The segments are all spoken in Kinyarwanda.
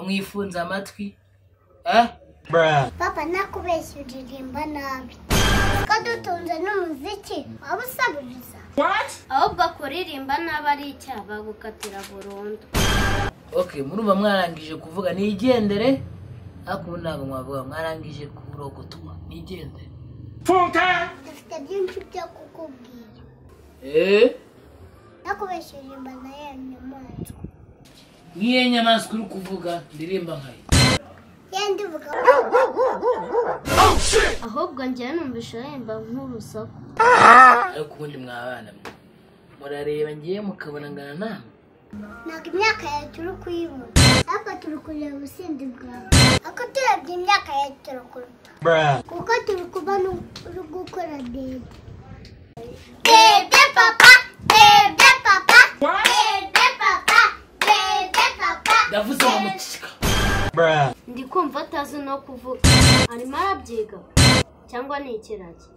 Mwifunza amatwi Papa nakubeshya uririmba nabi ko dutunze n'umuziki abusabiriza ahubwo kuririmba nabi ari icyaha bagukatira burundu. Okay, murumva mwarangije kuvuga nigendere ariko ntabwo mwavuga mwarangije kurogotwa nigendere funka dufite byinshi byo kukubwira nakubeshya uririmba na ya nyamaswa niye nyamaswa uri kuvuga ndirimba nkayo yandivuga ahubwo njye numvisha yemba nk'urusaku ariko ubundi mwabana murareba ngiye mukabona ngana namwe ntabwo imyaka yawe turi kuyibona ariko turi kureba ubusindi bwawe ariko turebye imyaka yawe turakuruta kuko turi kubona uri gukora dede papa dede papa dede papa dede papa ndavuze mu mucika ndi kumva atazi no kuvuga arimo arabyiga cyangwa ni ikiragi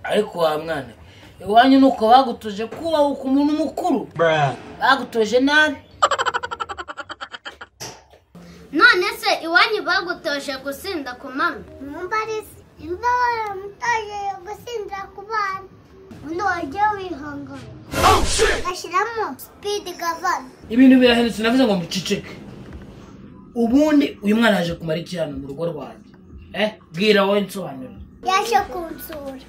ariko wa mwana iwanyu nuko bagutoje kuba umuntu mukuru bagutoje nabi none se iwanyu bagutoje gusinda ku mama Mumbarisi imba waramutaje gusinda ku bana uno wajya wihangana gashyiramo speed gavana ibintu birahenutse navuze ngo muciceke ubundi uyu mwana yaje kumara iki hano mu rugo rwanjye bwira wowe nsobanura yaje kunsura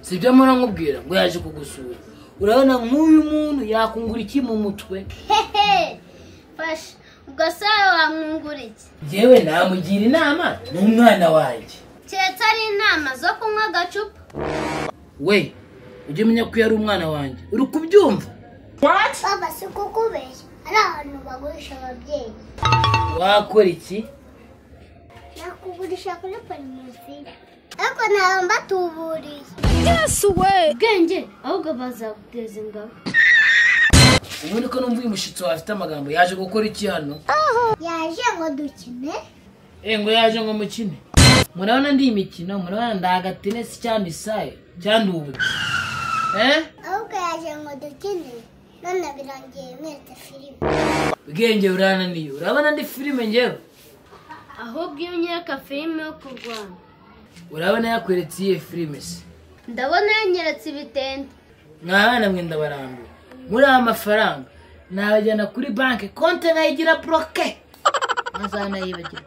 sibyo mpora nkubwira ngo yaje kugusura urabona nk'uyu muntu yakungura iki mu mutwe fasha ubwo sawe wamwungura iki njyewe namugira inama n'umwana wanjye keretse ari inama zo kunywa agacupa we ujye umenya ko yari umwana wanjye uri kubyumva baba si kukubeshya ari ahantu bagurisha ababyeyi wakora iki nakugurisha kuri parimusi ariko ntawe mbatuburiye ubwenge ahubwo bazaguteza ingabo ubundi ko numva uyu mushitsi wawe afite amagambo yaje gukora iki hano yaje ngo dukine ngo yaje ngo mukine murabona ndi imikino murabona ndagatenesi cyangwa isaye cyangwa ubu ahubwo yaje ngo dukine none birangiye mwese filime ubwenge burananiye urabona ndi filime ngewe ahubwo iyo unyereka filime yo kurwana urabona yakweretse iyihe filime se ndabona yanyeretse ibitende mwabana mwe ndabarambura muri aya mafaranga nabajyana kuri banki konti nayigira bloke ntazanayibagirwa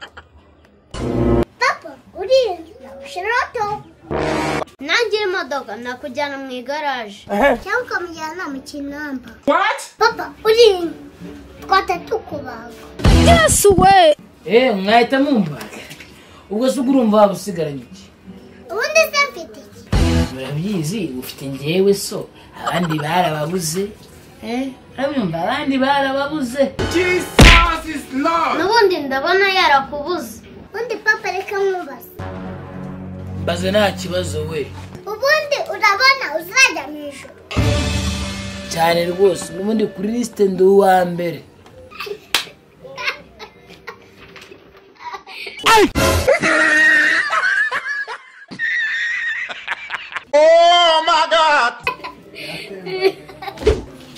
papa uriya shiroto nangira imodoka nakujyana mu igaraje cyangwa ukamujyana mu kinamba papa uriya twatatukubaga mwahita mumbaga ubwo se urumva waba usigaranye iki ubundi se mfite iki murabizi ufite njyewe so abandi barababuze urabumva abandi barababuze n'ubundi ndabona yarakubuze ubundi papa reka nkubaze mbaze nta kibazo we ubundi urabona uzajya mu ijoro cyane rwose n'ubundi kuri lisite ndi uwa mbere Oh my God!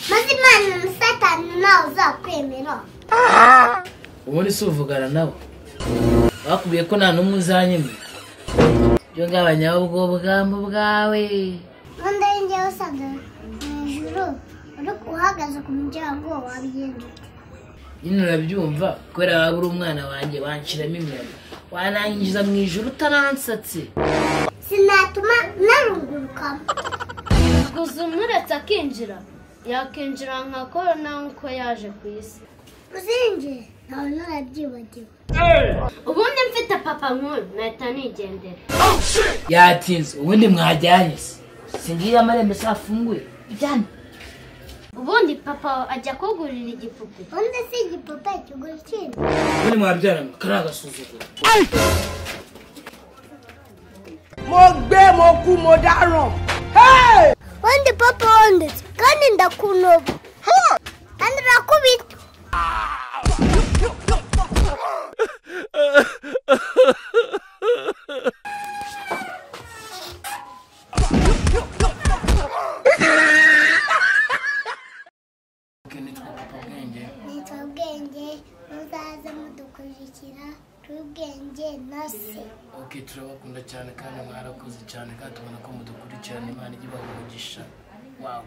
maze imana na satani nawe uzakwemera ubundi si uvugana nabo bakubwiye ko nta n'umwe uzanyemera byo ngabanyabwo bwambo bwawe ubundi ari njyewe usanze mu ijoro uri uhagaze ku muryango wabigenza nyine urabyumva kubera waba uri umwana wanjye wanshiramo imyanda wanangiza mu ijoro utanansatse sinatuma narungurukamo gusa umuretse akinjira yakinjira nka korona nk'uko yaje ku isi uzinjire nawe narabyibagiwe ubundi mfite papa nk'uyu nahita nigendera yatinze ubundi mwajyanye se singiye amarembo se afunguye bijyane ubundi papa ajya kugurira igipupe ubundi si igipupe kigura ikindi ubundi mwabyarana kari agasuzuguro mo dáràn. Hey! Wandi papa wandi kandi ndakunoba. Kandi rakubita. Nitwa Bwenge muzaze mudukurikira Bwenge na se. Okay, turabakunda cyane kandi mwarakoze cyane kandi tubona ko mudukurikirana Imana igiba umugisha. Wow.